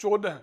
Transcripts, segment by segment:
14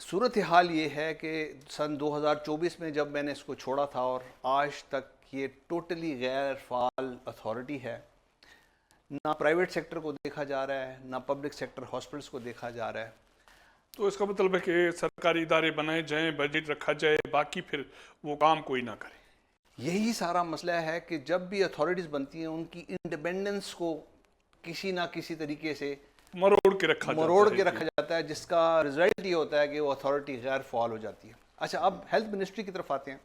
صورتحال یہ ہے کہ سن 2024 میں جب میں نے اس کو چھوڑا تھا اور آج تک یہ ٹوٹلی غیر فعال اتھارٹی ہے. نہ پرائیویٹ سیکٹر کو دیکھا جا رہا ہے، نہ پبلک سیکٹر ہاسپٹلس کو دیکھا جا رہا ہے. تو اس کا مطلب ہے کہ سرکاری ادارے بنائے جائیں، بجٹ رکھا جائے، باقی پھر وہ کام کوئی نہ کرے. یہی سارا مسئلہ ہے کہ جب بھی اتھارٹیز بنتی ہیں ان کی انڈیپینڈنس کو کسی نہ کسی طریقے سے مروڑ کے رکھا جاتا ہے جس کا رزلٹ یہ ہوتا ہے کہ وہ اتھارٹی غیر فعال ہو جاتی ہے. اچھا، اب ہیلتھ منسٹری کی طرف آتے ہیں.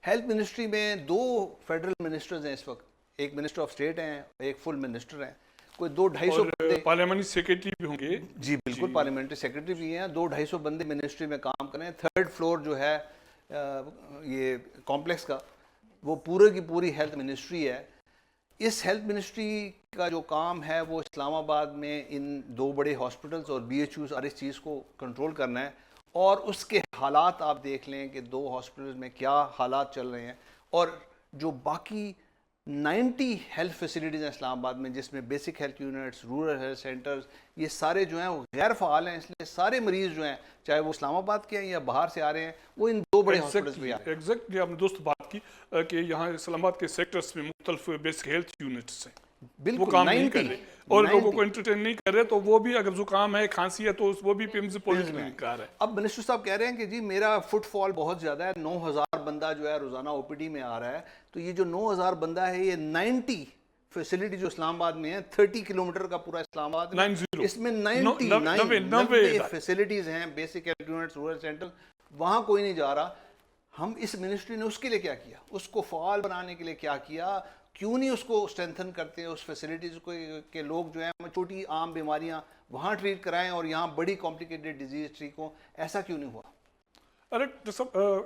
ہیلتھ منسٹری میں 2 فیڈرل منسٹرز ہیں اس وقت. ایک منسٹر آف اسٹیٹ ہیں، ایک فل منسٹر ہیں. کوئی 200-250 بندے پارلیمنٹری سیکرٹری بھی ہوں گے. جی بالکل، پارلیمنٹری سیکرٹری بھی ہیں. 200-250 بندے منسٹری میں کام کریں. 3rd فلور جو ہے یہ کمپلیکس کا، وہ پورے کی پوری ہیلتھ منسٹری ہے. اس ہیلتھ منسٹری کا جو کام ہے وہ اسلام آباد میں ان 2 بڑے ہاسپٹلز اور BHUs اور اس چیز کو کنٹرول کرنا ہے. اور اس کے حالات آپ دیکھ لیں کہ 2 ہاسپٹلز میں کیا حالات چل رہے ہیں. اور جو باقی 90 ہیلتھ فیسلٹیز ہیں اسلام آباد میں، جس میں basic health units, rural health centres, یہ سارے جو ہیں وہ غیر فعال ہیں. اس لیے سارے مریض جو ہیں، چاہے وہ اسلام آباد کے ہیں یا باہر سے آ رہے ہیں، وہ ان 2 بڑے ہاسپٹلز میں آ رہے ہیں. ایگزیکٹلی آپ نے دوست بات کی کہ یہاں اسلام آباد کے سیکٹرز میں مختلف بیسک ہیلتھ یونٹس ہیں، وہ کام نہیں کر رہے اور لوگوں کو انٹرٹین نہیں کر رہے. تو وہ بھی اگر زکام ہے، کھانسی ہے، تو وہ بھی پیمز پولیٹیکل کار ہے. اب منسٹر صاحب کہہ رہے ہیں کہ جی میرا فٹ فال بہت زیادہ ہے، 9000 بندہ جو ہے روزانہ OPD میں آ رہا ہے. تو یہ جو 9000 بندہ ہے، یہ 90 فیسلٹی جو اسلام آباد میں ہے، 30 کلومیٹر کا پورا اسلام آباد ہے، اس میں 90 فیسلٹیز ہیں، basic health units, rural centre. وہاں کوئی نہیں جا رہا. ہم اس منسٹری نے اس کے لیے کیا کیا؟ اس کو فعال بنانے کے لیے کیا کیا؟ کیوں نہیں اس کو اسٹرینتھن کرتے ہیں اس فیسلٹیز کو کہ لوگ جو ہیں چھوٹی عام بیماریاں وہاں ٹریٹ کرائیں اور یہاں بڑی کمپلیکیٹڈ ڈیزیز ٹریٹ ہوں؟ ایسا کیوں نہیں ہوا؟ ارے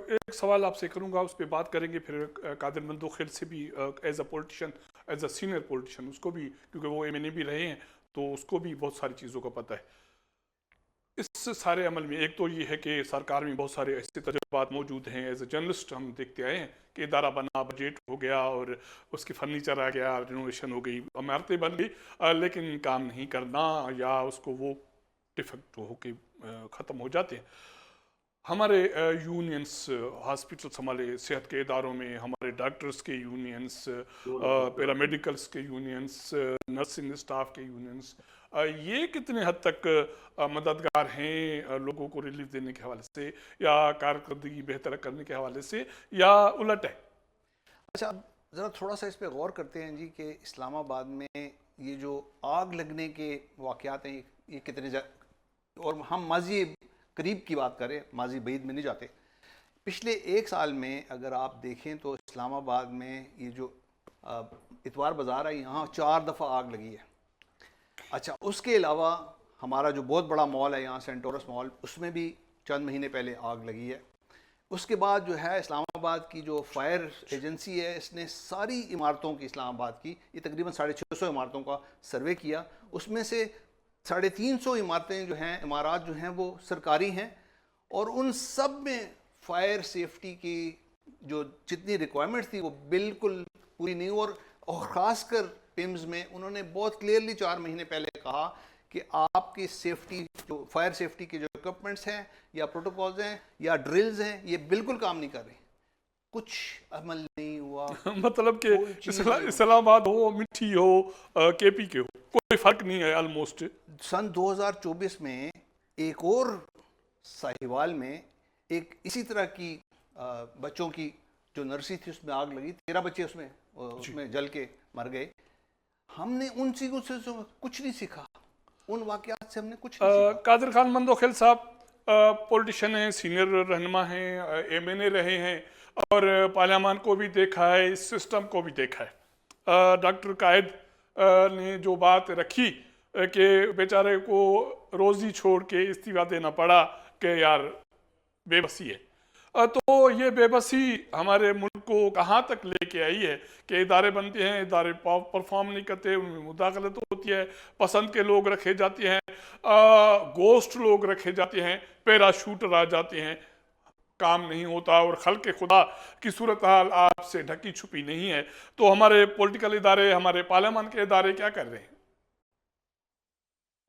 ایک سوال آپ سے کروں گا، اس پہ بات کریں گے. پھر قادر مندوخیل سے بھی as a politician, as a senior politician, اس کو بھی، کیونکہ وہ MNA بھی رہے ہیں تو اس کو بھی بہت ساری چیزوں کا پتہ ہے. اس سارے عمل میں ایک تو یہ ہے کہ سرکار میں بہت سارے ایسے تجربات موجود ہیں. ایز اے جرنلسٹ ہم دیکھتے آئے ہیں کہ ادارہ بنا، بجٹ ہو گیا اور اس کی فرنیچر آ گیا، رینوویشن ہو گئی، عمارتیں بن گئی، لیکن کام نہیں کرنا یا اس کو وہ ڈیفیکٹ ہو کے ختم ہو جاتے ہیں. ہمارے یونینس، ہاسپٹلس، ہمارے صحت کے اداروں میں ہمارے ڈاکٹرز کے یونینس، پیرامیڈیکلس کے یونینس، نرسنگ اسٹاف کے یونینس، یہ کتنے حد تک مددگار ہیں لوگوں کو ریلیف دینے کے حوالے سے، یا کارکردگی بہتر کرنے کے حوالے سے، یا الٹ ہے؟ اچھا، اب ذرا تھوڑا سا اس پہ غور کرتے ہیں جی کہ اسلام آباد میں یہ جو آگ لگنے کے واقعات ہیں یہ کتنے اور ہم ماضی قریب کی بات کریں، ماضی بعید میں نہیں جاتے. پچھلے 1 سال میں اگر آپ دیکھیں تو اسلام آباد میں یہ جو اتوار بازار ہے، یہاں 4 دفعہ آگ لگی ہے. اچھا، اس کے علاوہ ہمارا جو بہت بڑا مال ہے یہاں، سینٹورس مال، اس میں بھی چند مہینے پہلے آگ لگی ہے. اس کے بعد جو ہے اسلام آباد کی جو فائر ایجنسی ہے، اس نے ساری عمارتوں کی، اسلام آباد کی، یہ تقریباً 650 عمارتوں کا سروے کیا. اس میں سے 350 عمارتیں جو ہیں، عمارات جو ہیں وہ سرکاری ہیں، اور ان سب میں فائر سیفٹی کی جو جتنی ریکوائرمنٹ تھی وہ بالکل پوری نہیں. اور خاص کر پیمز میں انہوں نے بہت کلیئرلی 4 مہینے پہلے کہا کہ آپ کی سیفٹی، جو فائر سیفٹی کے جو اکوپمنٹس ہیں یا پروٹوکولز ہیں یا ڈرلز ہیں، یہ بالکل کام نہیں کر رہے. کچھ عمل نہیں ہوا. مطلب کہ اسلام آباد ہو، مٹھی ہو، KP کے ہو، کوئی فرق نہیں ہے آلموسٹ. سن 2024 میں ایک اور ساہیوال میں ایک اسی طرح کی بچوں کی جو نرسری تھی، اس میں آگ لگی. 13 بچے اس میں جل کے مر گئے. ہم نے ان چیزوں سے کچھ نہیں سیکھا، ان واقعات سے ہم نے کچھ نہیں سیکھا. قادر خان مندوخیل صاحب پولیٹیشین ہیں، سینئر رہنما ہیں، MNA رہے ہیں، اور پارلیمان کو بھی دیکھا ہے، اس سسٹم کو بھی دیکھا ہے. ڈاکٹر قائد نے جو بات رکھی کہ بیچارے کو روزی چھوڑ کے استعفیٰ دینا پڑا کہ یار بے بسی ہے، تو یہ بے بسی ہمارے ملک کو کہاں تک لے کے آئی ہے کہ ادارے بنتے ہیں، ادارے پرفارم نہیں کرتے، ان میں مداخلت ہوتی ہے، پسند کے لوگ رکھے جاتے ہیں، گوسٹ لوگ رکھے جاتے ہیں، پیراشوٹر آ جاتے ہیں، کام نہیں ہوتا، اور خلق خدا کی صورتحال آپ سے ڈھکی چھپی نہیں ہے. تو ہمارے پولیٹیکل ادارے، ہمارے پارلیمان کے ادارے کیا کر رہے ہیں؟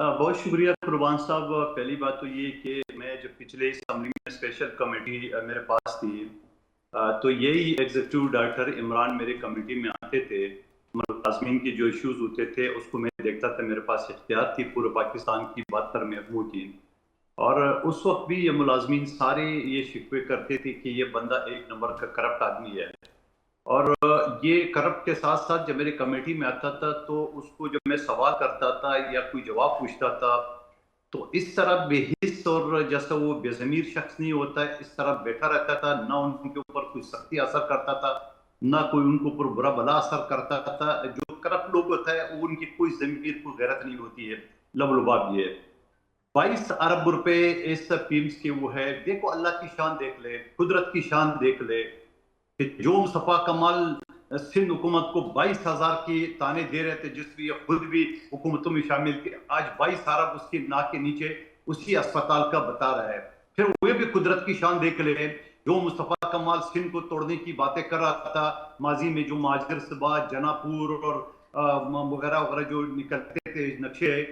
بہت شکریہ قربان صاحب. پہلی بات تو یہ کہ میں جب پچھلے اسمبلی میں اسپیشل کمیٹی میرے پاس تھی تو یہی ایگزیکٹو ڈائریکٹر عمران میرے کمیٹی میں آتے تھے. ملازمین کے جو ایشوز ہوتے تھے اس کو میں دیکھتا تھا. میرے پاس اختیار تھی پورے پاکستان کی بات کرنے کی. اور اس وقت بھی یہ ملازمین سارے یہ شکوے کرتے تھے کہ یہ بندہ ایک نمبر کا کرپٹ آدمی ہے. اور یہ کرپٹ کے ساتھ ساتھ جب میرے کمیٹی میں آتا تھا تو اس کو جب میں سوال کرتا تھا یا کوئی جواب پوچھتا تھا تو اس طرح بے حس اور جیسا وہ بے ضمیر شخص نہیں ہوتا ہے اس طرح بیٹھا رہتا تھا. نہ ان کے اوپر کوئی سختی اثر کرتا تھا نہ کوئی ان کے اوپر برا بلا اثر کرتا تھا. جو کرپٹ لوگ ہوتا ہے وہ ان کی کوئی ضمیر کوئی غیرت نہیں ہوتی ہے. لب لباب یہ 22 ارب روپے اس پیمز کے وہ ہے. دیکھو اللہ کی شان دیکھ لے, قدرت کی شان دیکھ لے کہ جو مصطفیٰ کمال سندھ حکومت کو 22,000 کی تانے دے رہے تھے جس میں یہ خود بھی حکومتوں میں شامل تھے, آج 22 ارب اس کی ناک کے نیچے اسی اسپتال کا بتا رہا ہے. پھر وہ بھی قدرت کی شان دیکھ لے. جو مصطفیٰ کمال سندھ کو توڑنے کی باتیں کر رہا تھا ماضی میں, جو مہاجر صبح جنا پور اور وغیرہ وغیرہ جو نکلتے تھے نقشے,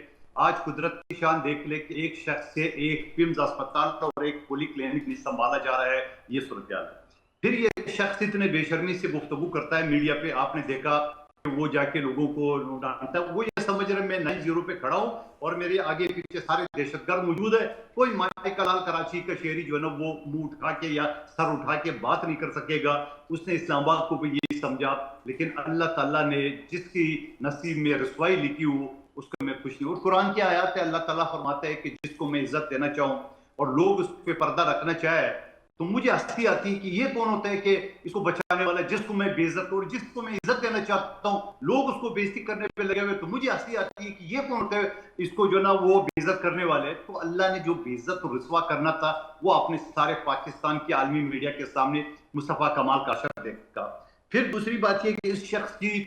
آج قدرت کی شان دیکھ لے کہ ایک شخص سے ایک پیمز اسپتال اور ایک پولی کلینک نہیں سنبھالا جا رہا ہے. یہ صورتحال ہے. پھر یہ شخص اتنے بے شرمی سے گفتگو کرتا ہے میڈیا پہ. آپ نے دیکھا کہ وہ جا کے لوگوں کو ڈانٹتا ہے. وہ یہ سمجھ رہے میں 9-0 پہ کھڑا ہوں اور میرے آگے پیچھے سارے دہشت گرد موجود ہے. کوئی مائی کلال کراچی کا شہری جو ہے نا وہ منہ اٹھا کے یا سر اٹھا کے بات نہیں کر سکے گا. اس نے اسلام آباد کو بھی یہی سمجھا. لیکن اللہ تعالیٰ نے جس کی نصیب میں رسوائی لکھی ہو اس کو میں خوش نہیں. اور قرآن کی آیات ہے, اللہ تعالیٰ فرماتا ہے کہ جس کو میں عزت دینا چاہوں اور لوگ اس پہ پردہ رکھنا چاہے تو مجھے ہستی آتی ہے کہ یہ کون ہوتا ہے کہ اس کو بچانے والا, جس کو میں بے عزت اور جس کو میں عزت دینا چاہتا ہوں لوگ اس کو بے عزتی کرنے پہ لگے ہوئے. تو مجھے ہستی آتی ہے کہ یہ کون ہوتا ہے اس کو جو نا وہ بے عزت کرنے والے. تو اللہ نے جو بے عزت اور رسوا کرنا تھا وہ اپنے سارے پاکستان کی عالمی میڈیا کے سامنے مصطفیٰ کمال کا شکل دیکھا. پھر دوسری بات یہ کہ اس شخص کی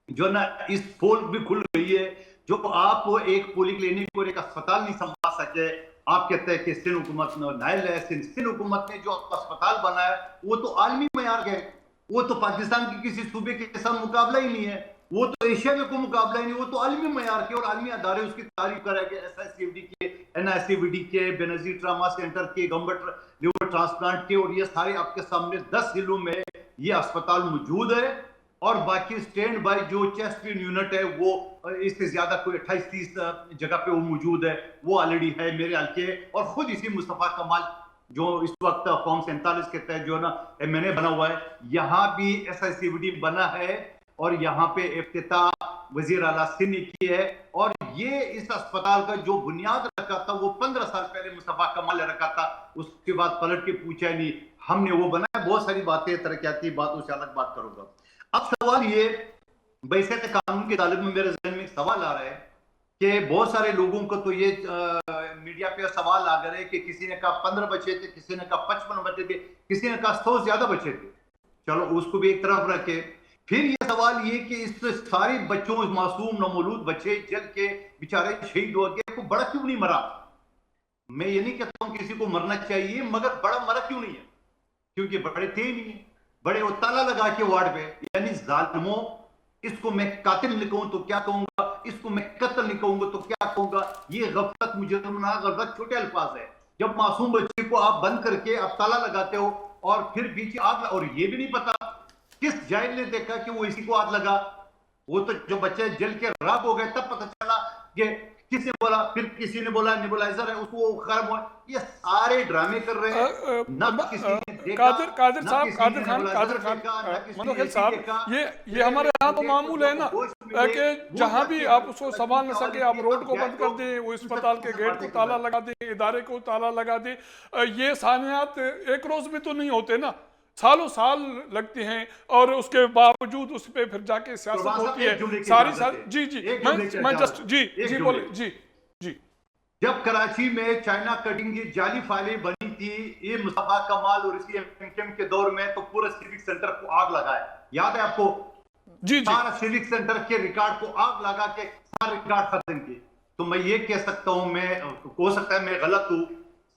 جو نا اس پول بھی کھل گئی ہے. جو آپ ایک پولی کلینک اور ایک اسپتال نہیں سنبھال سکے. آپ کہتے ہیں کہ سندھ حکومت نائل ہے. سندھ حکومت نے جو اسپتال بنایا وہ تو عالمی معیار ہے. وہ تو پاکستان کی کسی صوبے کے ساتھ مقابلہ ہی نہیں ہے. وہ تو ایشیا میں کوئی مقابلہ ہی نہیں. وہ تو عالمی معیار کے اور عالمی ادارے اس کی تعریف کر رہے کہ ایس آئی سی ڈی کے, این آئی سی وی ڈی کے, بے نظیر ٹراما سینٹر کے, گمبٹ لیور ٹرانسپلانٹ کے, اور یہ سارے آپ کے سامنے 10 ضلعوں میں یہ اسپتال موجود ہے. اور باقی سٹینڈ بائی جو چیسٹ یونٹ ہے وہ اس سے زیادہ کوئی 28-30 جگہ پہ وہ موجود ہے. وہ آلریڈی ہے میرے حلقے. اور خود اسی مصطفیٰ کمال جو اس وقت فارم 47 کے تحت جو ہے نا ایم این اے بنا ہوا ہے, یہاں بھی S I C we D بنا ہے اور یہاں پہ افتتاح وزیر اعلیٰ سندھ نے کی ہے. اور یہ اس اسپتال کا جو بنیاد رکھا تھا وہ 15 سال پہلے مصطفیٰ کمال نے رکھا تھا. اس کے بعد پلٹ کے پوچھا نہیں, ہم نے وہ بنایا. بہت ساری باتیں ترقیاتی باتوں سے الگ بات کروں گا. اب سوال یہ بیسیت قانون کے طالب میں میرے ذہن میں سوال آ رہا ہے کہ بہت سارے لوگوں کو تو یہ میڈیا پہ سوال آ گئے کہ کسی نے کہا 15 بچے تھے, کسی نے کہا 55 بچے تھے, کسی نے کہا 100 زیادہ بچے تھے. چلو اس کو بھی ایک طرف رکھے. پھر یہ سوال یہ کہ اس سارے بچوں معصوم نومولود بچے جل کے بیچارے شہید ہو گئے, کو بڑا کیوں نہیں مرا؟ میں یہ نہیں کہتا ہوں کسی کو مرنا چاہیے, مگر بڑا مرا کیوں نہیں ہے؟ کیونکہ بڑے تھے نہیں ہیں. بڑے وہ تالا لگا کے وارڈ پہ, یعنی ظالموں, اس کو میں قاتل نہیں کہوں تو کیا کہوں گا, اس کو میں قتل نہیں کہوں گا تو کیا کہوں گا. یہ غفلت مجرمانہ غفلت چھوٹے الفاظ ہے. جب معصوم بچے کو آپ بند کر کے آپ تالا لگاتے ہو اور پھر بیچ آگ, اور یہ بھی نہیں پتا کس جاہل نے دیکھا کہ وہ اسی کو آگ لگا. وہ تو جو بچے جل کے راک ہو گئے تب پتا چلا کہ کس نے بولا, پھر کسی نے بولا نیبولائزر ہے, اس کو خراب ہوا. یہ سارے ڈرامے کر رہے ہیں. نہ کسی نے دیکھا, قادر صاحب یہ ہمارے یہاں تو معمول ہے نا کہ جہاں بھی آپ اس کو سنبھال نہ سکے آپ روڈ کو بند کر دیں, وہ اسپتال کے گیٹ کو تالا لگا دیں, ادارے کو تالا لگا دیں. یہ سانحات ایک روز میں تو نہیں ہوتے نا, سالوں سال لگتے ہیں. اور اس کے باوجود اس پہ پھر جا کے سیاست ہوتی ہے ساری. جی میں جسٹ جی بولے جی. جب کراچی میں چائنا کٹنگ کی جعلی فائلیں بنی تھی یہ مصطفیٰ کمال اور اسی ایم کے دور میں, تو پورا سیوک سینٹر کو آگ لگایا. یاد ہے آپ کو؟ جی سارا سیوک سینٹر کے ریکارڈ کو آگ لگا کے سارے ریکارڈ ختم کیے. تو میں یہ کہہ سکتا ہوں, میں ہو سکتا ہے میں غلط ہوں,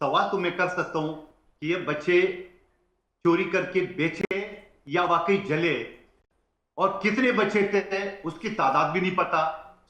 سوال تو میں کر سکتا ہوں کہ یہ بچے چوری کر کے بیچے یا واقعی جلے, اور کتنے بچے تھے اس کی تعداد بھی نہیں پتا.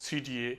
CDA,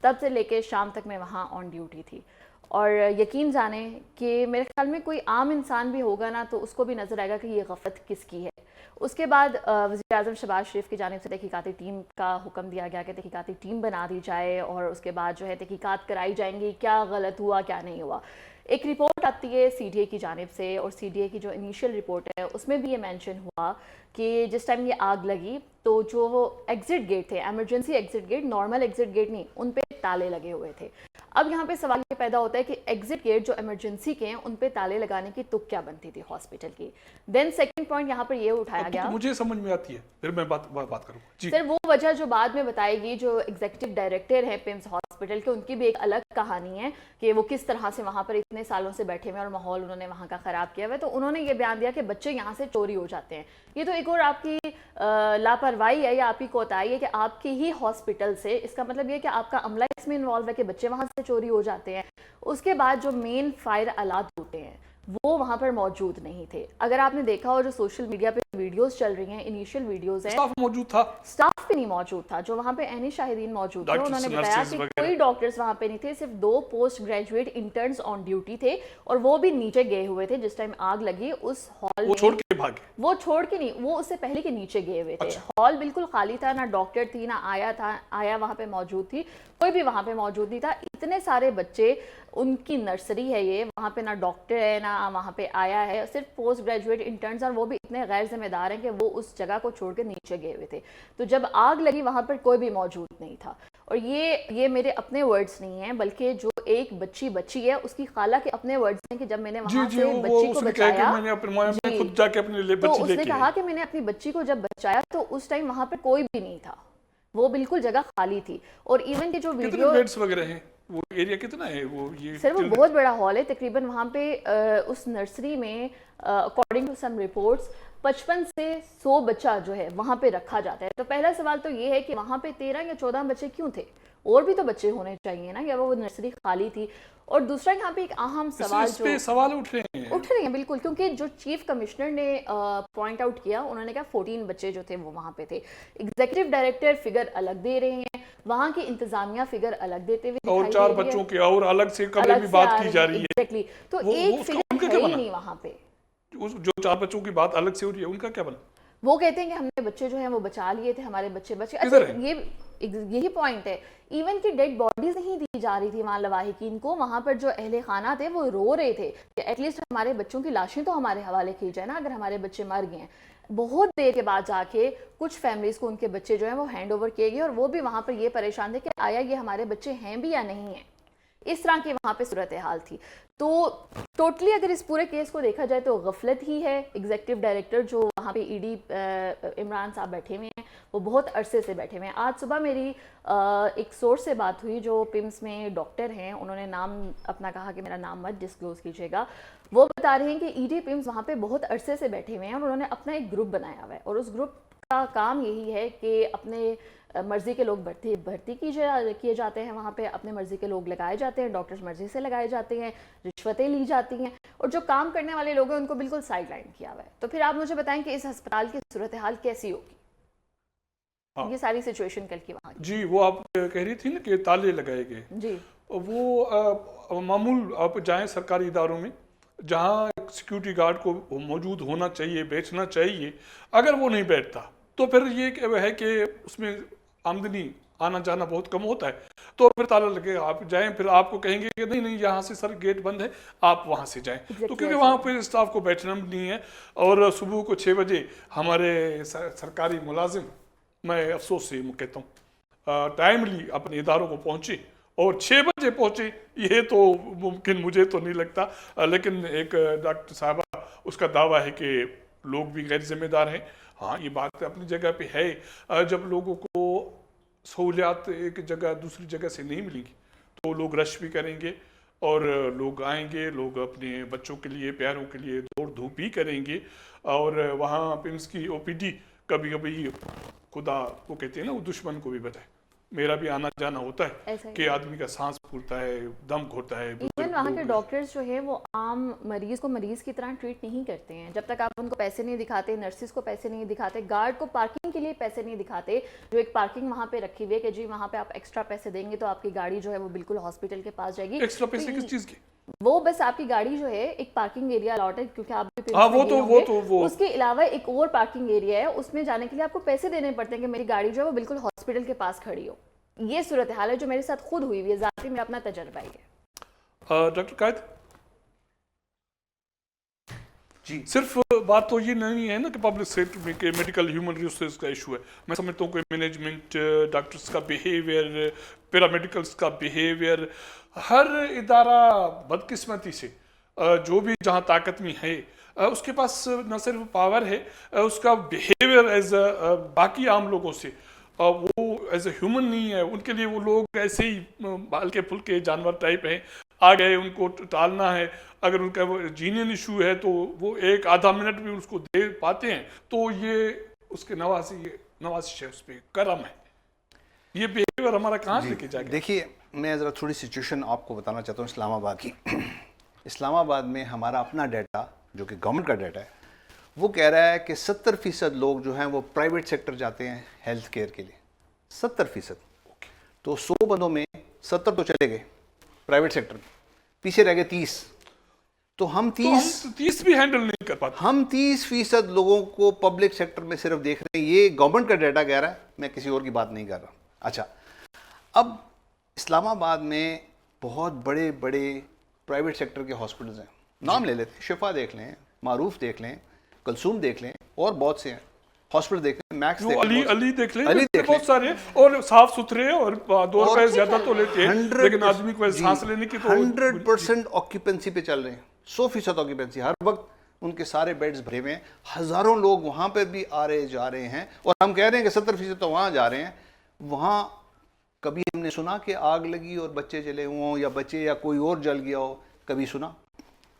تب سے لے کے شام تک میں وہاں آن ڈیوٹی تھی, اور یقین جانیں کہ میرے خیال میں کوئی عام انسان بھی ہوگا نا تو اس کو بھی نظر آئے گا کہ یہ غفلت کس کی ہے. اس کے بعد وزیر اعظم شہباز شریف کی جانب سے تحقیقاتی ٹیم کا حکم دیا گیا کہ تحقیقاتی ٹیم بنا دی جائے, اور اس کے بعد جو ہے تحقیقات کرائی جائیں گی, کیا غلط ہوا کیا نہیں ہوا. ایک رپورٹ آتی ہے سی ڈی اے کی جانب سے, اور سی ڈی اے کی جو انیشیل رپورٹ ہے اس میں بھی یہ مینشن ہوا کہ جس ٹائم یہ آگ لگی تو جو وہ ایگزٹ گیٹ تھے, emergency exit gate, normal exit gate نہیں, ان پہ تالے لگے ہوئے تھے. اب یہاں پہ سوال یہ پیدا ہوتا ہے کہ ایگزٹ گیٹ جو ایمرجنسی کے ہیں ان پہ تالے لگانے کی تک کیا بنتی تھی ہاسپٹل کی. دین سیکنڈ پوائنٹ یہاں پر یہ اٹھایا گیا, مجھے سمجھ میں آتی ہے, پھر میں بات کروں گا. سر وہ وجہ جو بعد میں بتائے گی, جو ایگزیکٹو ڈائریکٹر ہیں پیمز ہاسپٹل کے, ان کی بھی ایک الگ کہانی ہے کہ وہ کس طرح سے وہاں پر اتنے سالوں سے بیٹھے ہوئے اور ماحول انہوں نے وہاں کا خراب کیا ہوا ہے. تو انہوں نے یہ بیان دیا کہ بچے یہاں سے چوری ہو جاتے ہیں. یہ تو ایک اور آپ کی لاپرواہی ہے یا آپ کی کوتاہی ہے کہ آپ کی ہی ہاسپٹل سے, اس کا مطلب یہ کہ آپ کا عملہ اس میں انوالو ہے کہ بچے وہاں سے چوری ہو جاتے ہیں. اس کے بعد جو مین فائر آلات ہوتے ہیں وہ وہاں پر موجود نہیں تھے. اگر آپ نے دیکھا ہو جو سوشل میڈیا پہ ویڈیوز چل رہی ہیں, انیشیل ویڈیوز ہیں, اسٹاف موجود تھا, اسٹاف بھی نہیں موجود تھا. جو وہاں پہ عینی شاہدین موجود تھے انہوں نے بتایا کہ کوئی ڈاکٹرز وہاں پہ نہیں تھے, صرف 2 پوسٹ گریجویٹ انٹرنز آن ڈیوٹی تھے, اور وہ بھی نیچے گئے ہوئے تھے جس ٹائم آگ لگی اس ہال میں. وہ چھوڑ کے بھاگے, وہ چھوڑ کے نہیں, وہ اس سے پہلے کے نیچے گئے ہوئے تھے. ہال بالکل خالی تھا, نہ ڈاکٹر تھی, نہ آیا وہاں پہ موجود تھی, کوئی بھی وہاں پہ موجود نہیں تھا. اتنے سارے بچے, ان کی نرسری ہے یہ, وہاں پہ نہ ڈاکٹر ہے نہ وہاں پہ آیا ہے, صرف پوسٹ گریجویٹ انٹرنز, اور وہ بھی اتنے غیر ذمہ دار ہیں کہ وہ اس جگہ کو چھوڑ کے نیچے گئے ہوئے تھے. تو جب آگ لگی وہاں پر کوئی بھی موجود نہیں تھا. اور یہ میرے اپنے ورڈز نہیں ہیں, بلکہ جو ایک بچی ہے اس کی خالہ کے اپنے ورڈز ہیں کہ جب میں نے وہاں سے بچی کو بچایا, تو اس نے کہا کہ میں نے اپنی بچی کو جب بچایا تو اس ٹائم وہاں پہ کوئی بھی نہیں تھا, وہ بالکل جگہ خالی تھی. اور ایون کہ جو ویڈیو وغیرہ ہیں, وہ ایریا کتنا ہے, وہ یہ سر وہ بہت بڑا ہال ہے تقریباً. وہاں پہ اس نرسری میں اکارڈنگ ٹو سم رپورٹس 55 سے 100 بچہ جو ہے وہاں پہ رکھا جاتا ہے. تو پہلا سوال تو یہ ہے کہ وہاں پہ 13 یا 14 بچے کیوں تھے, اور بھی تو بچے ہونے چاہیے نا, یا وہ نرسری خالی تھی. اور دوسرا یہاں پہ ایک اہم سوال جو سوال اٹھ رہے ہیں بالکل, کیونکہ جو چیف کمشنر نے پوائنٹ آؤٹ کیا, انہوں نے کہا 14 بچے جو تھے وہ وہاں پہ تھے. ایگزیکٹو ڈائریکٹر فگر الگ دے رہے ہیں, وہاں کی انتظامیہ فگر الگ دیتے ہوئے, اور 4 بچوں کے اور الگ سے کمرے میں بات کی جا رہی ہے. ایگزیکٹلی, تو ایک فگر ہے ہی نہیں وہاں پہ. جو 4 بچوں کی بات الگ سے ہو رہی ہے, ان کا کیا بنا؟ وہ کہتے ہیں کہ ہم نے بچے جو ہیں وہ بچا لیے تھے, ہمارے بچے. یہی پوائنٹ ہے. ایون کی ڈیڈ باڈیز نہیں دی جا رہی تھی وہاں لواحقین کو. وہاں پر جو اہل خانہ تھے وہ رو رہے تھے کہ ایٹ لیسٹ ہمارے بچوں کی لاشیں تو ہمارے حوالے کی جائے نا, اگر ہمارے بچے مر گئے ہیں. بہت دیر کے بعد جا کے کچھ فیملیز کو ان کے بچے جو ہیں وہ ہینڈ اوور کیے گئے, اور وہ بھی وہاں پر یہ پریشان تھے کہ آیا یہ ہمارے بچے ہیں بھی یا نہیں ہیں. اس طرح کی وہاں پہ صورتحال تھی. تو ٹوٹلی اگر اس پورے کیس کو دیکھا جائے تو غفلت ہی ہے. ایگزیکٹو ڈائریکٹر جو وہاں پہ ای ڈی عمران صاحب بیٹھے ہوئے ہیں وہ بہت عرصے سے بیٹھے ہوئے ہیں. آج صبح میری ایک سورس سے بات ہوئی جو پیمز میں ڈاکٹر ہیں, انہوں نے نام اپنا کہا کہ میرا نام مت ڈسکلوز کیجیے گا. وہ بتا رہے ہیں کہ ای ڈی پیمز وہاں پہ بہت عرصے سے بیٹھے ہوئے ہیں, اور انہوں نے اپنا ایک گروپ بنایا ہوا ہے, اور اس گروپ کا کام یہی ہے کہ اپنے مرضی کے لوگ بھرتی کیے جاتے ہیں وہاں پہ, اپنے مرضی کے لوگ لگائے جاتے ہیں, ڈاکٹرز مرضی سے لگائے جاتے ہیں, رشوتیں لی جاتی ہیں, اور جو کام کرنے والے لوگ ہیں ان کو بالکل سائڈ لائن کیا ہوا ہے. تو پھر آپ مجھے بتائیں کہ اس ہسپتال کی صورتحال کیسی ہوگی, یہ ساری سچویشن کل کی وہاں کی. جی, وہ آپ کہہ رہی تھی نا کہ تالے لگائے گئے. جی, وہ معمول آپ جائیں سرکاری اداروں میں جہاں سیکیورٹی گارڈ کو موجود ہونا چاہیے, بیچنا چاہیے, اگر وہ نہیں بیٹھتا تو پھر یہ ہے کہ اس میں آمدنی آنا جانا بہت کم ہوتا ہے, تو پھر تالا لگے. آپ جائیں, پھر آپ کو کہیں گے کہ نہیں یہاں سے سر گیٹ بند ہے, آپ وہاں سے جائیں. تو کیونکہ وہاں پہ اسٹاف کو بیٹھنا نہیں ہے, اور صبح کو 6 بجے ہمارے سرکاری ملازم, میں افسوس سے کہتا ہوں, ٹائملی اپنے اداروں کو پہنچے اور 6 بجے پہنچے. یہ تو ممکن مجھے تو نہیں لگتا, لیکن ایک ڈاکٹر صاحبہ اس کا دعویٰ ہے کہ لوگ بھی غیر ذمہ دار ہیں. ہاں, یہ بات اپنی جگہ پہ ہے. جب لوگوں کو سہولیات ایک جگہ دوسری جگہ سے نہیں ملیں گی تو لوگ رش بھی کریں گے, اور لوگ آئیں گے, لوگ اپنے بچوں کے لیے, پیاروں کے لیے دوڑ دھوپ بھی کریں گے. اور وہاں پیمز کی او پی ڈی کبھی کبھی خدا وہ کہتے ہیں نا, وہ دشمن کو بھی بتائے. میرا بھی آنا جانا ہوتا ہے ایسا ہی کہ آدمی کا سانس پھولتا ہے, دم گھوٹتا ہے. ایون وہاں کے ڈاکٹرز جو ہے وہ عام مریض کو مریض کی طرح ٹریٹ نہیں کرتے ہیں. جب تک آپ ان کو پیسے نہیں دکھاتے, نرسز کو پیسے نہیں دکھاتے, گارڈ کو پارکنگ کے لیے پیسے نہیں دکھاتے, جو ایک پارکنگ وہاں پہ رکھی ہوئی ہے کہ جی وہاں پہ آپ ایکسٹرا پیسے دیں گے تو آپ کی گاڑی جو ہے وہ بالکل ہاسپٹل کے پاس جائے گی. ایکسٹرا پیسے کس چیز کے؟ وہ بس آپ کی گاڑی جو ہے ایک پارکنگ ایریا الاٹ ہے, کیونکہ آپ بھی وہ اس کے علاوہ ایک اور پارکنگ ایریا ہے, اس میں جانے کے لیے آپ کو پیسے دینے پڑتے ہیں کہ میری گاڑی جو ہے وہ بالکل ہاسپٹل کے پاس کھڑی ہو. یہ صورتحال ہے جو میرے ساتھ خود ہوئی ہوئی ہے, ذاتی میرا اپنا تجربہ ہی ہے. ڈاکٹر قائد جی, صرف بات تو یہ نہیں ہے نا کہ پبلک سیکٹر میں کہ میڈیکل ہیومن ریسورسز کا ایشو ہے. میں سمجھتا ہوں کہ مینجمنٹ, ڈاکٹرز کا بیہیویئر, پیرامیڈیکلز کا بیہیویئر, ہر ادارہ بدقسمتی سے جو بھی جہاں طاقت میں ہے اس کے پاس نہ صرف پاور ہے, اس کا بیہیویئر ایز باقی عام لوگوں سے وہ ایز اے ہیومن نہیں ہے. ان کے لیے وہ لوگ ایسے ہی ہلکے پھلکے جانور ٹائپ ہیں, آ گئے ان کو ٹالنا ہے. اگر ان کا وہ جینین ایشو ہے تو وہ ایک آدھا منٹ بھی اس کو دے پاتے ہیں, تو یہ اس کے نوازش ہے, اس پہ کرم ہے. یہ بیہیویئر ہمارا کہاں لے کے جائے گا؟ دیکھیے میں ذرا تھوڑی سچویشن آپ کو بتانا چاہتا ہوں اسلام آباد کی. اسلام آباد میں ہمارا اپنا ڈیٹا جو کہ گورنمنٹ کا ڈیٹا ہے وہ کہہ رہا ہے کہ 70% لوگ جو ہیں وہ پرائیویٹ سیکٹر جاتے ہیں ہیلتھ کیئر کے لیے. 70%. تو 100 بندوں میں 70 تو چلے گئے پرائیویٹ سیکٹر میں, پیچھے رہ گئے 30. تو ہم 30 بھی ہینڈل نہیں کر پاتے. ہم 30% لوگوں کو پبلک سیکٹر میں صرف دیکھ رہے ہیں. یہ گورنمنٹ کا ڈیٹا کہہ رہا ہے, میں کسی اور کی بات نہیں کر رہا. اچھا, اب اسلام آباد میں بہت بڑے بڑے پرائیویٹ سیکٹر کے ہاسپٹلز ہیں. نام لے لیتے ہیں, شفا دیکھ لیں, معروف دیکھ لیں, کلثوم دیکھ لیں, اور بہت سے ہیں ہاسپٹل دیکھ لیں, میکس دیکھ لیں, علی دیکھ لیں, بہت سارے, اور صاف ستھرے اور 2 روپے زیادہ تو لیتے ہیں, لیکن آدمی کو سانس لینے کی تو 100% آکیوپینسی پہ چل رہے ہیں. 100% آکیوپینسی, ہر وقت ان کے سارے بیڈز بھرے ہوئے ہیں. ہزاروں لوگ وہاں پہ بھی آ رہے جا رہے ہیں, اور ہم کہہ رہے ہیں کہ 70% تو وہاں جا رہے ہیں. وہاں کبھی ہم نے سنا کہ آگ لگی اور بچے جلے ہوں, یا بچے یا کوئی اور جل گیا ہو, کبھی سنا؟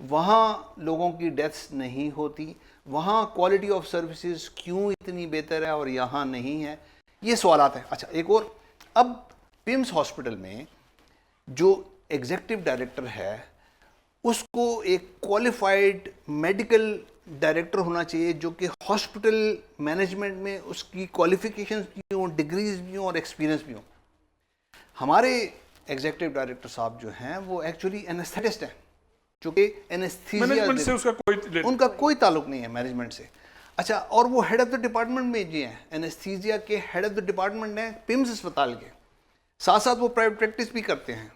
وہاں لوگوں کی ڈیتھس نہیں ہوتی. وہاں کوالٹی آف سروسز کیوں اتنی بہتر ہے اور یہاں نہیں ہے؟ یہ سوالات ہیں. اچھا, ایک اور, اب پیمز ہاسپٹل میں جو ایگزیکٹو ڈائریکٹر ہے اس کو ایک کوالیفائڈ میڈیکل ڈائریکٹر ہونا چاہیے جو کہ ہاسپٹل مینجمنٹ میں اس کی کوالیفیکیشنز بھی ہوں, ڈگریز بھی ہوں, اور ایکسپیرینس بھی ہوں. ہمارے ایگزیکٹو ڈائریکٹر صاحب جو ہیں وہ ایکچولی اینستھیٹسٹ ہیں, جو کہ مینجمنٹ سے ان کا کوئی تعلق نہیں ہے مینجمنٹ سے. اچھا, اور وہ ہیڈ آف دا ڈپارٹمنٹ میں جی ہیں, اینستھیزیا کے ہیڈ آف دا ڈپارٹمنٹ ہیں پیمز اسپتال کے, ساتھ ساتھ وہ پرائیویٹ پریکٹس بھی کرتے ہیں.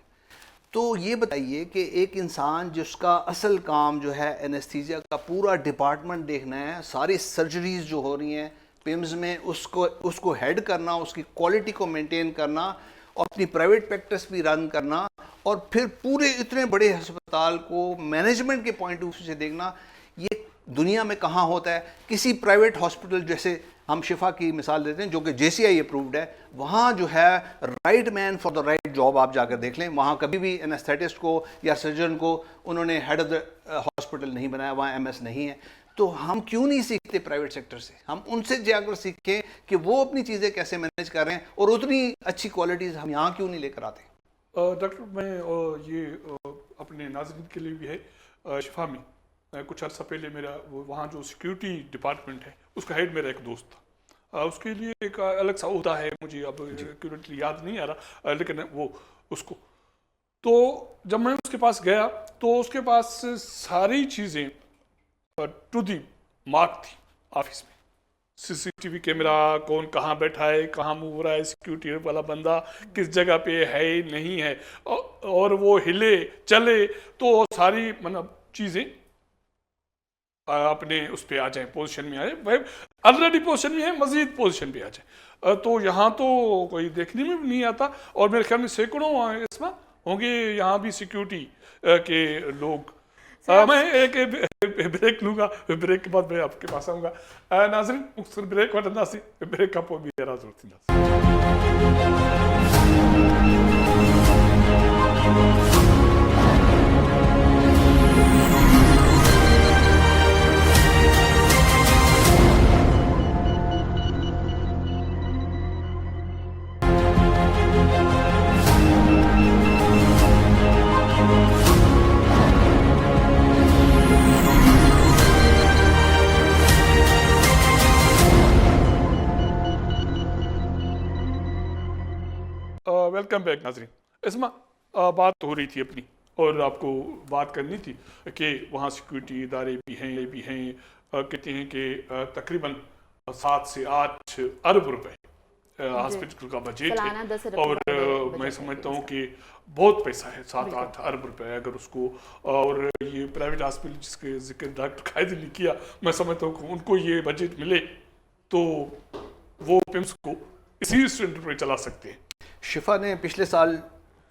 تو یہ بتائیے کہ ایک انسان جس کا اصل کام جو ہے اینستھیزیا کا پورا ڈپارٹمنٹ دیکھنا ہے, ساری سرجریز جو ہو رہی ہیں پیمز میں اس کو ہیڈ کرنا, اس کی کوالٹی کو مینٹین کرنا, اور اپنی پرائیویٹ پریکٹس بھی رن کرنا, اور پھر پورے اتنے بڑے ہسپتال کو مینجمنٹ کے پوائنٹ آف ویو سے دیکھنا, یہ دنیا میں کہاں ہوتا ہے؟ کسی پرائیویٹ ہاسپٹل جیسے ہم شفا کی مثال دیتے ہیں جو کہ JCI اپرووڈ ہے, وہاں جو ہے right man for the right job, آپ جا کر دیکھ لیں, وہاں کبھی بھی اینستھیٹسٹ کو یا سرجن کو انہوں نے ہیڈ آف دا ہاسپٹل نہیں بنایا, وہاں MS نہیں ہے. تو ہم کیوں نہیں سیکھتے پرائیویٹ سیکٹر سے؟ ہم ان سے جا کر سیکھیں کہ وہ اپنی چیزیں کیسے مینیج کر رہے ہیں, اور اتنی اچھی کوالٹیز ہم یہاں کیوں نہیں لے کر آتے. ڈاکٹر, میں یہ اپنے ناظرین کے لیے بھی ہے, شفا میں کچھ عرصہ پہلے میرا وہاں جو سیکیورٹی ڈپارٹمنٹ ہے اس کا ہیڈ میرا ایک دوست تھا. اس کے لیے ایک الگ سا عہدہ ہے, مجھے اب ایکوریٹلی یاد نہیں آ رہا, لیکن وہ اس کو, تو جب میں اس کے پاس گیا تو اس کے پاس ساری چیزیں ٹو دی مارک تھی آفس میں. CCTV کیمرہ, کون کہاں بیٹھا ہے, کہاں موو ہو رہا ہے, سیکیورٹی والا بندہ کس جگہ پہ ہے نہیں ہے, اور وہ ہلے چلے تو ساری مطلب چیزیں اپنے اس پہ آ جائیں, پوزیشن میں آ جائیں. آلریڈی پوزیشن میں ہے, مزید پوزیشن پہ آ جائیں. تو یہاں تو کوئی دیکھنے میں بھی نہیں آتا, اور میرے خیال میں سینکڑوں اس میں ہوں گے یہاں بھی سیکیورٹی کے لوگ. میں ایک بریک لوں گا, بریک کے بعد میں آپ کے پاس آؤں گا. ناظرین, مختصر بریک وٹندا سی, بریک کا بھی ضرورت تھی. ویلکم بیک ناظرین. اسما بات ہو رہی تھی اپنی اور آپ کو بات کرنی تھی کہ وہاں سیکورٹی ادارے بھی ہیں کہتے ہیں کہ تقریباً 7 سے 8 ارب روپے ہاسپٹل کا بجٹ ہے اور میں سمجھتا ہوں کہ بہت پیسہ ہے 7-8 ارب روپے اگر اس کو. اور یہ پرائیویٹ ہاسپٹل جس کے ذکر ڈاکٹر قائد نے کیا, میں سمجھتا ہوں کہ ان کو یہ بجٹ ملے تو وہ پیمس کو اسی سینٹر پہ چلا سکتے ہیں. شفا نے پچھلے سال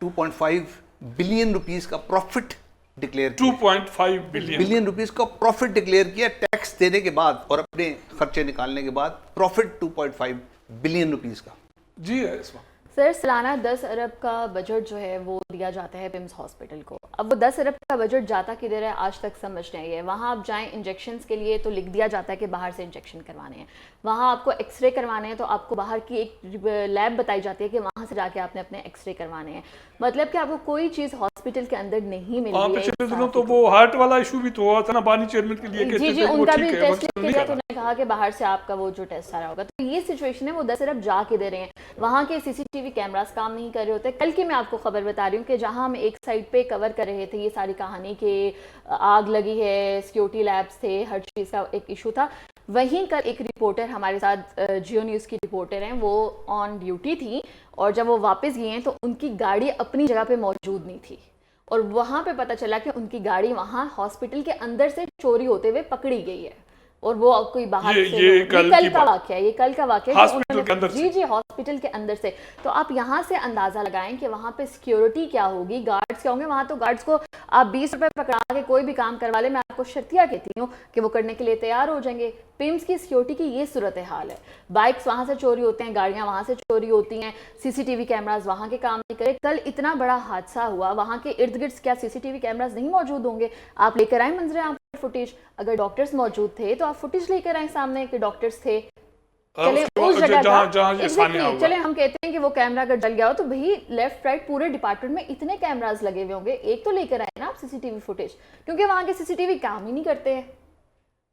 2.5 بلین روپیز کا پروفٹ ڈکلیئر کیا. 2.5 بلین روپیز کا پروفٹ ڈکلیئر کیا ٹیکس دینے کے بعد اور اپنے خرچے نکالنے کے بعد. پروفٹ 2.5 بلین روپیز کا. جی ہے اس وقت سر سالانہ 10 ارب کا بجٹ جو ہے وہ دیا جاتا ہے پیمس ہاسپٹل کو. اب وہ 10 ارب کا بجٹ جاتا کدھر ہے آج تک سمجھ نہیں آئی ہے. وہاں آپ جائیں انجیکشنز کے لیے تو لکھ دیا جاتا ہے کہ باہر سے انجیکشن کروانے ہیں. وہاں آپ کو ایکس رے کروانے ہیں تو آپ کو باہر کی ایک لیب بتائی جاتی ہے کہ وہاں سے جا کے آپ نے اپنے ایکس رے کروانے ہیں. مطلب کہ آپ کو کوئی چیز ہاسپٹل کے اندر نہیں مل رہی ہے. پچھلے دنوں تو وہ ہارٹ والا ایشو بھی تو ہوا تھا نا بانی چیئرمین کے لیے. جی ان کا بھی ٹیسٹ لے کے تو انہوں نے کہا کہ باہر سے آپ کا وہ جو ٹیسٹ آ رہا ہوگا. تو یہ سچویشن ہے. وہ 10 ارب جا کے دے رہے ہیں. وہاں کے سی سی ٹی وی کیمراز کام نہیں کر رہے ہوتے. کل کی میں آپ کو خبر بتا رہی ہوں کہ جہاں ہم ایک سائڈ پہ کور کر رہے تھے یہ ساری کہانی کہ آگ لگی ہے, سیکیورٹی لیبس تھے, ہر چیز کا ایک ایشو تھا, وہیں کل ایک رپورٹر ہمارے ساتھ جیو نیوز کی رپورٹر ہیں, وہ آن ڈیوٹی تھی اور جب وہ واپس گئی ہیں تو ان کی گاڑی اپنی جگہ پہ موجود نہیں تھی اور وہاں پہ پتہ چلا کہ ان کی گاڑی وہاں ہاسپٹل کے اندر سے چوری ہوتے ہوئے پکڑی گئی ہے اور وہ کوئی باہر سے یہ کل کا واقعہ ہے. یہ کل کا واقعہ ہے جی ہاسپٹل کے اندر سے. تو آپ یہاں سے اندازہ لگائیں کہ وہاں پہ سیکیورٹی کیا ہوگی, گارڈز کیا ہوں گے. وہاں تو گارڈز کو آپ 20 روپے پکڑا کے کوئی بھی کام کروا لے, میں آپ کو شرطیہ کہتی ہوں کہ وہ کرنے کے لیے تیار ہو جائیں گے. پیمس کی سیکیورٹی کی یہ صورتحال ہے. بائکس وہاں سے چوری ہوتے ہیں, گاڑیاں وہاں سے چوری ہوتی ہیں, سی سی ٹی وی کیمراز وہاں کے کام نہیں کرے. کل اتنا بڑا حادثہ ہوا, وہاں کے ارد گرد کیا سی سی ٹی وی کیمراز نہیں موجود ہوں گے؟ آپ لے کر آئیں منظر عام فوٹیج. اگر ڈاکٹرز موجود تھے تو آپ فوٹیج لے کر آئیں سامنے کہ ڈاکٹرز تھے. چلے اس جگہ چلے ہم کہتے ہیں کہ وہ کیمرہ اگر جل گیا ہو تو بھئی لیفٹ رائٹ پورے ڈپارٹمنٹ میں اتنے کیمراز لگے ہوئے ہوں گے, ایک تو لے کر آئے نا آپ سی سی ٹی وی فوٹیج, کیونکہ وہاں کے سی سی ٹی وی کام ہی نہیں کرتے ہیں.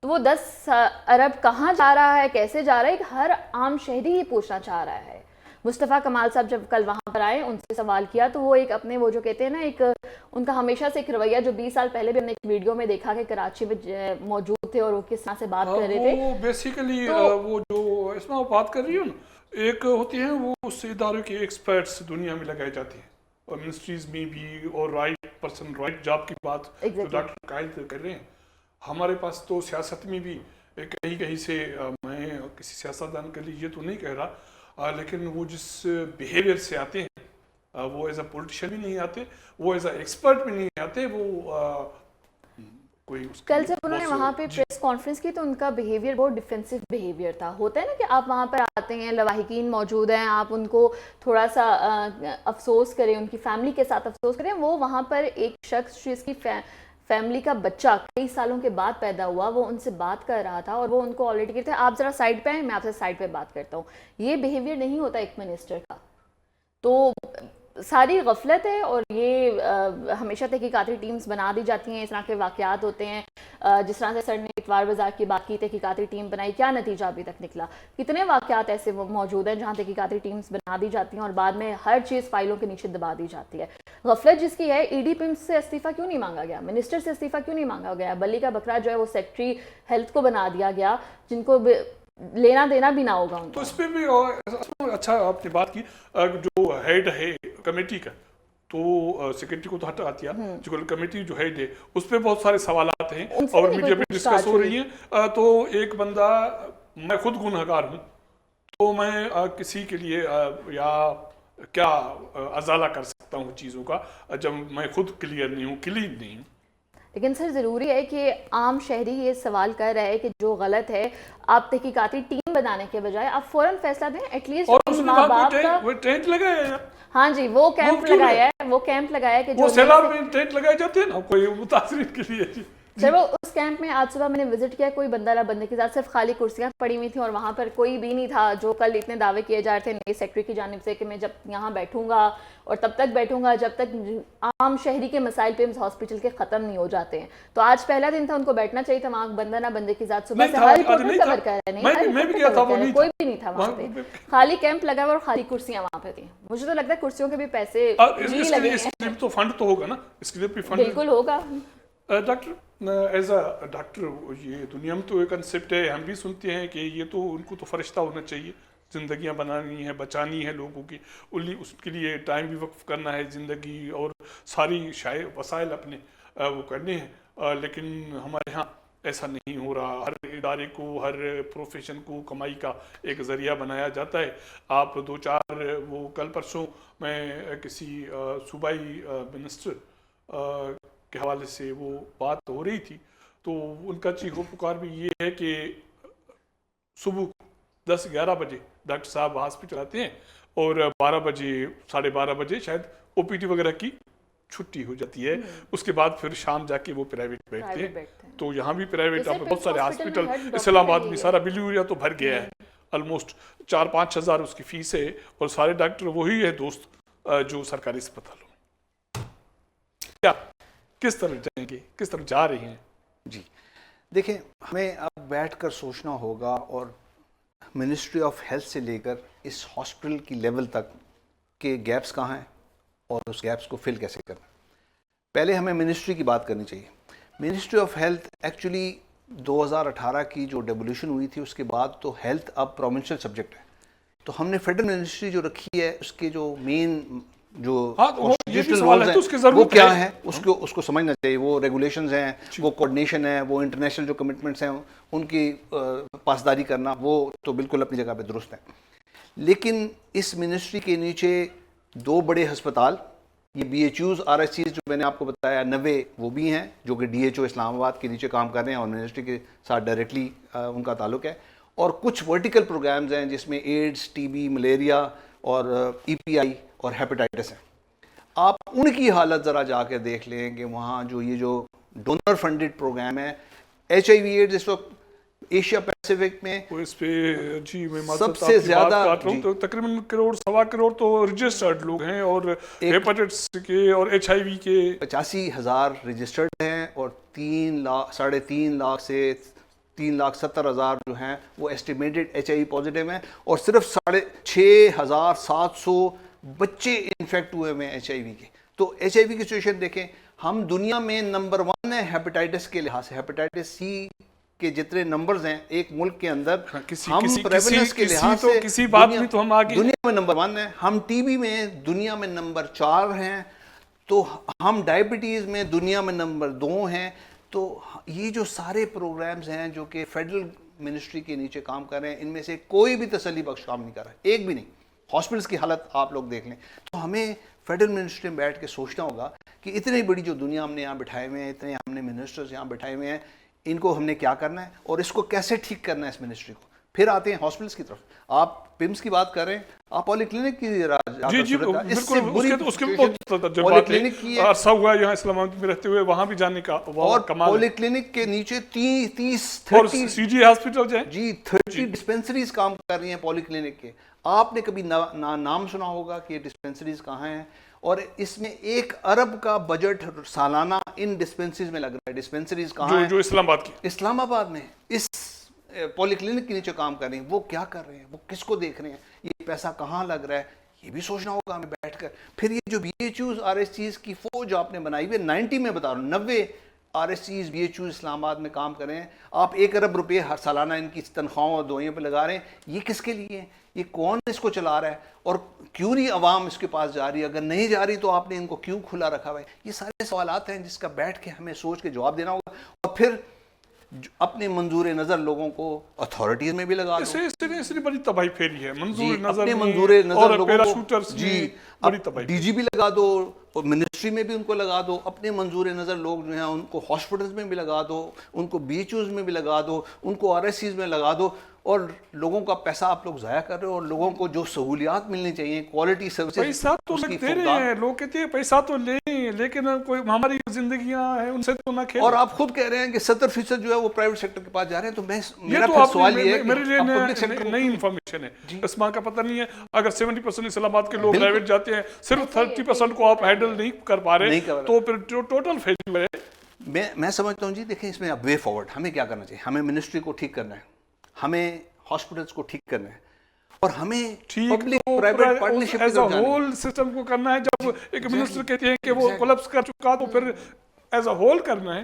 تو وہ 10 ارب کہاں جا رہا ہے, کیسے جا رہا ہے, ہر عام شہری یہ پوچھنا چاہ رہا ہے. مصطفیٰ کمال صاحب جب کل وہاں پر آئے ان سے سوال کیا تو وہ ایک اپنے وہ جو کہتے ہیں نا ایک ان کا ہمیشہ سے ایک رویہ جو 20 سال پہلے بھی ہم نے ایک ویڈیو میں دیکھا کہ کراچی میں موجود تھے اور وہ کس طرح سے بات کر رہے تھے. وہ بیسیکلی وہ جو اس میں بات کر رہی ہوں نا, ایک ہوتی ہیں وہ اس اداروں کے ایکسپرٹس دنیا میں لگائے جاتے ہیں اور منسٹریز میں بھی, اور رائٹ پرسن رائٹ جاب کی بات جو ڈاکٹر قائد کر رہے ہیں. ہمارے پاس تو سیاست میں بھی کہیں سے, میں کسی سیاستدان کے لیے یہ تو نہیں کہہ رہا, لیکن وہ جس بیہیویئر سے آتے ہیں وہ ایز اے پولیٹیشین بھی نہیں آتے, وہ ایز اے ایکسپرٹ بھی نہیں آتے. وہ کل جب انہوں نے وہاں پہ پریس کانفرنس کی تو ان کا بیہیویئر بہت ڈیفینسو بیہیویئر تھا. ہوتا ہے نا کہ آپ وہاں پر آتے ہیں, لواحقین موجود ہیں, آپ ان کو تھوڑا سا افسوس کریں, ان کی فیملی کے ساتھ افسوس کریں. وہ وہاں پر ایک شخص جس کی فیملی کا بچہ کئی سالوں کے بعد پیدا ہوا, وہ ان سے بات کر رہا تھا اور وہ ان کو آلریڈی کہتے ہیں آپ ذرا سائڈ پہ آئیں, میں آپ سے سائڈ پہ بات کرتا ہوں. یہ بیہیویئر نہیں ہوتا ایک منسٹر کا. تو ساری غفلت ہے اور یہ ہمیشہ تحقیقاتی ٹیمز بنا دی جاتی ہیں. اس طرح کے واقعات ہوتے ہیں, جس طرح سے سر نے اتوار بازار کی بات کی, تحقیقاتی ٹیم بنائی, کیا نتیجہ ابھی تک نکلا؟ کتنے واقعات ایسے موجود ہیں جہاں تحقیقاتی ٹیمز بنا دی جاتی ہیں اور بعد میں ہر چیز فائلوں کے نیچے دبا دی جاتی ہے. غفلت جس کی ہے, ای ڈی پیمس سے استعفیٰ کیوں نہیں مانگا گیا, منسٹر سے استعفیٰ کیوں نہیں مانگا گیا؟ بلی کا بکرا جو ہے وہ سیکٹری ہیلتھ کو بنا دیا گیا, جن کو لینا دینا بھی نہ ہوگا. تو اس پہ بھی اچھا آپ نے بات کی, جو ہیڈ ہے کمیٹی کا تو سیکرٹری کو تو ہٹا دیا, جو کمیٹی جو ہیڈ ہے اس پہ بہت سارے سوالات ہیں اور میڈیا پہ ڈسکس ہو رہی ہیں. تو ایک بندہ, میں خود گنہگار ہوں, تو میں کسی کے لیے یا کیا ازالہ کر سکتا ہوں چیزوں کا جب میں خود کلیئر نہیں ہوں, کلین نہیں ہوں. لیکن سر ضروری ہے کہ عام شہری یہ سوال کر رہا ہے کہ جو غلط ہے آپ تحقیقاتی ٹیم بنانے کے بجائے آپ فوراً فیصلہ دیں. ایٹ لیسٹ ماں باپ کا ٹینٹ لگایا ہے. ہاں جی, وہ کیمپ لگایا ہے, وہ کیمپ لگایا ہے کہ وہ سیلاب میں ٹینٹ لگائے جاتے ہیں نا کوئی متاثرین کے لیے. سر وہ اس کیمپ میں آج صبح میں نے وزٹ کیا, کوئی بندہ نہ بندے کے ساتھ, صرف خالی کرسیاں پڑی ہوئی تھیں اور وہاں پر کوئی بھی نہیں تھا. جو کل اتنے دعوے کیے جا رہے تھے نئے سیکٹری کی جانب سے کہ میں جب یہاں بیٹھوں گا اور تب تک بیٹھوں گا جب تک عام شہری کے مسائل پیمز ہاسپٹل کے ختم نہیں ہو جاتے ہیں. تو آج پہلا دن تھا, ان کو بیٹھنا چاہیے تھا وہاں بندہ نہ بندے کے ساتھ. صبح سے ہر رپورٹر کور کر رہے ہیں, کوئی بھی نہیں تھا وہاں پہ, خالی کیمپ لگا ہوا اور خالی کرسیاں وہاں پہ تھیں. مجھے تو لگتا ہے کرسیوں کے بھی پیسے نہیں لگے ہیں. تو فنڈ تو ہوگا نا, اس کے لیے بھی فنڈ بالکل ہوگا. ڈاکٹر ایز اے ڈاکٹر, یہ دنیا میں تو ایک کنسیپٹ ہے, ہم بھی سنتے ہیں کہ یہ تو ان کو تو فرشتہ ہونا چاہیے, زندگیاں بنانی ہے, بچانی ہے لوگوں کی, اس کے لیے ٹائم بھی وقف کرنا ہے, زندگی اور ساری وسائل اپنے وہ کرنے ہیں. لیکن ہمارے ہاں ایسا نہیں ہو رہا. ہر ادارے کو, ہر پروفیشن کو کمائی کا ایک ذریعہ بنایا جاتا ہے. آپ دو چار وہ کل پرسوں میں کسی صوبائی منسٹر کے حوالے سے وہ بات ہو رہی تھی, تو ان کا چیخو پکار بھی یہ ہے کہ صبح 10-11 بجے ڈاکٹر صاحب ہاسپٹل آتے ہیں اور 12 بجے 12:30 بجے شاید او پی ٹی وغیرہ کی چھٹی ہو جاتی ہے. اس کے بعد پھر شام جا کے وہ پرائیویٹ بیٹھتے ہیں. تو یہاں بھی پرائیویٹ بہت سارے ہاسپٹل, اسلام آباد میں سارا بلی ایریا تو بھر گیا ہے, آلموسٹ 4-5 ہزار اس کی فیس ہے, اور سارے ڈاکٹر وہی ہے دوست جو سرکاری اسپتالوں میں. کیا کس طرح جائیں گے, کس طرح جا رہے ہیں؟ جی دیکھیں, ہمیں اب بیٹھ کر سوچنا ہوگا, اور منسٹری آف ہیلتھ سے لے کر اس ہاسپٹل کی لیول تک کہ گیپس کہاں ہیں اور اس گیپس کو فل کیسے کرنا. پہلے ہمیں منسٹری کی بات کرنی چاہیے. منسٹری آف ہیلتھ ایکچولی 2018 کی جو ڈیولیوشن ہوئی تھی اس کے بعد تو ہیلتھ اب پروونشل سبجیکٹ ہے, تو ہم نے فیڈرل منسٹری جو رکھی ہے اس کے جو مین جو وہ کیا ہے اس کو سمجھنا چاہیے. وہ ریگولیشنز ہیں, وہ کوآرڈینیشن ہے, وہ انٹرنیشنل جو کمٹمنٹس ہیں ان کی پاسداری کرنا, وہ تو بالکل اپنی جگہ پہ درست ہے. لیکن اس منسٹری کے نیچے 2 بڑے ہسپتال, یہ B H Us R S Cs جو میں نے آپ کو بتایا 90 وہ بھی ہیں جو کہ ڈی ایچ او اسلام آباد کے نیچے کام کر رہے ہیں اور منسٹری کے ساتھ ڈائریکٹلی ان کا تعلق ہے. اور کچھ ورٹیکل پروگرامز ہیں جس میں ایڈز, ٹی بی, ملیریا اور ای پی آئی اور ہیپیٹائٹس ہیں. آپ ان کی حالت ذرا جا کے دیکھ لیں کہ وہاں جو یہ جو ڈونر فنڈڈ پروگرام ہے ایچ آئی وی ایڈز اس وقت ایشیا پیسیفک میں اس پہ جی میں سب سے زیادہ تقریباً 1.25 کروڑ تو رجسٹرڈ لوگ ہیں, اور ہیپیٹائٹس کے اور ایچ آئی وی کے 85,000 رجسٹرڈ ہیں, اور 3.5 لاکھ سے 3,70,000 جو ہیں وہ estimated H I V positive ہیں, اور صرف 6,700 بچے انفیکٹ ہوئے ہیں ایچ آئی وی کے. تو ایچ آئی وی کی سچویشن دیکھیں, ہم دنیا میں نمبر 1 ہیں ہیپیٹائٹس کے لحاظ سے. ہیپیٹائٹس سی کے جتنے نمبرز ہیں ایک ملک کے اندر, ہم پریولنس کے لحاظ سے کسی بات میں تو ہم آگے دنیا میں نمبر 1 ہیں. ہم ٹی بی میں دنیا میں نمبر 4 ہیں, تو ہم ڈائبٹیز میں دنیا میں نمبر 2 ہیں. تو یہ جو سارے پروگرامز ہیں جو کہ فیڈرل منسٹری کے نیچے کام کر رہے ہیں, ان میں سے کوئی بھی تسلی بخش کام نہیں کر رہا, ایک بھی نہیں. ہاسپٹلس کی حالت آپ لوگ دیکھ لیں. تو ہمیں فیڈرل منسٹری میں بیٹھ کے سوچنا ہوگا کہ اتنی بڑی جو دنیا ہم نے یہاں بٹھائے ہوئے ہیں, اتنے ہم نے منسٹرز یہاں بٹھائے ہوئے ہیں, ان کو ہم نے کیا کرنا ہے اور اس کو کیسے ٹھیک کرنا ہے اس منسٹری کو. پھر آتے ہیں ہاسپٹلس کی طرف. آپ پمس کی بات کر رہے ہیں, آپ پولی کلینک کی پولی کلینک کا اور پولی کلینک کے نیچے 30 ڈسپینسریز کام کر رہی ہیں پولی کلینک کے. آپ نے کبھی نام سنا ہوگا کہ یہ ڈسپینسریز کہاں ہیں, اور اس میں 1 ارب کا بجٹ سالانہ ان ڈسپینسریز میں لگ رہا ہے. ڈسپینسریز کہاں ہیں؟ جو اسلام آباد میں اس پولی کلینک کے نیچے کام کر رہے ہیں. وہ کیا کر رہے ہیں, وہ کس کو دیکھ رہے ہیں, یہ پیسہ کہاں لگ رہا ہے, یہ بھی سوچنا ہوگا ہمیں بیٹھ کر. پھر یہ جو B H Us R S Cs کی فوج آپ نے بنائی ہوئی ہے, 90 میں بتا رہا ہوں 90 R S Cs B H Us Islamabad میں کام کر رہے ہیں. آپ 1 ارب روپے ہر سالانہ ان کی تنخواہوں اور دوائیوں پہ لگا رہے ہیں. یہ کس کے لیے ہے, یہ کون اس کو چلا رہا ہے, اور کیوں نہیں عوام اس کے پاس جا رہی ہے؟ اگر نہیں جا رہی تو آپ نے ان کو کیوں کھلا رکھا ہوا ہے؟ یہ سارے سوالات ہیں جس کا بیٹھ کے ہمیں سوچ کے جواب دینا ہوگا. اور پھر اپنے منظور نظر لوگوں کو اتھارٹیز میں بھی لگا دو. اس نے بڑی تباہی پھیری ہے منظور نظر لوگوں کو, جی ڈی جی بھی لگا دو, اور منسٹری میں بھی ان کو لگا دو. اپنے منظور نظر لوگ جو ہیں ان کو ہاسپٹلز میں بھی لگا دو, ان کو بی ایچ اوز میں بھی لگا دو, ان کو آر ایس سیز میں لگا دو. اور لوگوں کا پیسہ آپ لوگ ضائع کر رہے ہو, اور لوگوں کو جو سہولیات ملنی چاہیے, کوالٹی سروسز, پیسہ تو دے رہے ہیں لوگ, کہتے ہیں پیسہ تو لیں, لیکن کوئی ہماری زندگیاں ہیں ان سے تو نہ کھیلیں. اور آپ خود کہہ رہے ہیں کہ 70% جو ہے وہ پرائیویٹ سیکٹر کے پاس جا رہے ہیں, تو میرا تو پھر سوال یہ ہے میرے لیے کہ پبلک سیکٹر نئی انفارمیشن ہے, اسما کا پتہ نہیں ہے. اگر 70% اسلام آباد کے لوگ پرائیویٹ جاتے ہیں, صرف 30% کو آپ ہینڈل نہیں کر پا رہے, تو پھر ٹوٹل فیلر ہے. میں سمجھتا ہوں جی, دیکھیں اس میں اب وے فارورڈ ہمیں کیا کرنا چاہیے. ہمیں منسٹری کو ٹھیک کرنا ہے, ہمیں ہاسپٹلس کو ٹھیک کرنا ہے, اور ہمیں public private partnership as a whole system کو کرنا ہے. جب ایک منسٹر کہتے ہیں کہ وہ کولپس کر چکا, تو پھر ایز اے ہول کرنا ہے.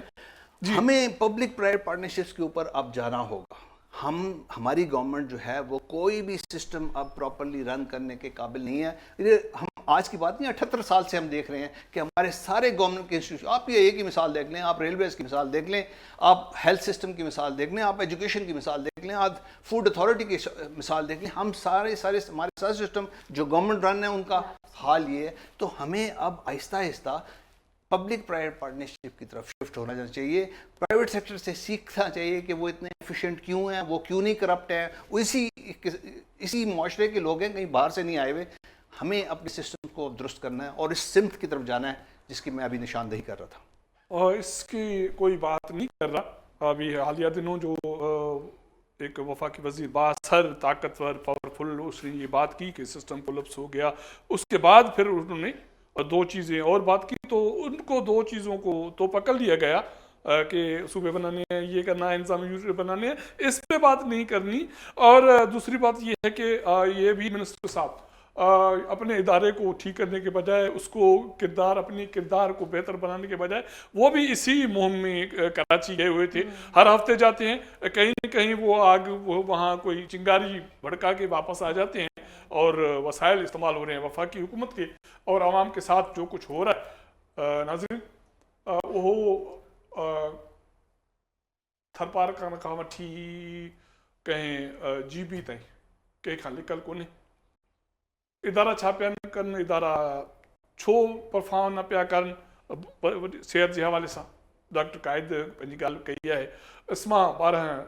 ہمیں پبلک پرائیویٹ پارٹنرشپس کے اوپر اب جانا ہوگا. ہماری گورنمنٹ جو ہے وہ کوئی بھی سسٹم اب پراپرلی رن کرنے کے قابل نہیں ہے. ہم آج کی بات نہیں, 78 سال سے ہم دیکھ رہے ہیں کہ ہمارے سارے گورنمنٹ کے انسٹیٹیوشن, آپ یہ ایک ہی مثال دیکھ لیں, آپ ریلویز کی مثال دیکھ لیں, آپ ہیلتھ سسٹم کی مثال دیکھ لیں, آپ ایجوکیشن کی مثال دیکھ لیں, آپ فوڈ اتھارٹی کی مثال دیکھ لیں, ہم ہمارے سارے سسٹم جو گورنمنٹ رن ہے ان کا حال یہ ہے. تو ہمیں اب آہستہ آہستہ پبلک پرائیویٹ پارٹنرشپ کی طرف شفٹ ہونا چاہیے. پرائیویٹ سیکٹر سے سیکھنا چاہیے کہ وہ اتنے ایفیشینٹ کیوں ہیں, وہ کیوں نہیں کرپٹ ہیں, وہ اسی معاشرے کے لوگ ہیں, کہیں باہر سے نہیں آئے ہوئے. ہمیں اپنے سسٹم کو درست کرنا ہے اور اس سمت کی طرف جانا ہے جس کی میں ابھی نشاندہی کر رہا تھا. اور اس کی کوئی بات نہیں کر رہا. ابھی حالیہ دنوں جو ایک وفاقی وزیر بااثر طاقتور پاورفل, اس نے یہ بات کی کہ سسٹم کولپس ہو گیا. اس کے بعد پھر انہوں نے دو چیزیں اور بات کی, تو ان کو دو چیزوں کو تو پکڑ لیا گیا کہ صوبے بنانے ہیں, یہ کرنا ہے, انتظامی یونٹ بنانے ہیں, اس پہ بات نہیں کرنی. اور دوسری بات یہ ہے کہ یہ بھی منسٹر صاحب اپنے ادارے کو ٹھیک کرنے کے بجائے, اس کو اپنی کردار کو بہتر بنانے کے بجائے, وہ بھی اسی مہم میں کراچی گئے ہوئے تھے. ہر ہفتے جاتے ہیں, کہیں نہ کہیں وہ وہاں کوئی چنگاری بھڑکا کے واپس آ جاتے ہیں, اور وسائل استعمال ہو رہے ہیں وفاقی حکومت کے, اور عوام کے ساتھ جو کچھ ہو رہا ہے. ناظرین, وہ تھر پار کا وٹھی کہیں جی بی تائیں کہیں کھاں لکل کونے, ادارہ چھا پیا نہ کرن, ادارہ چھو پرفارم نہ پیا کرن. صحت کے حوالے سے ڈاکٹر قائد پنجی گال کئی ہے. اسما 12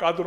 قادر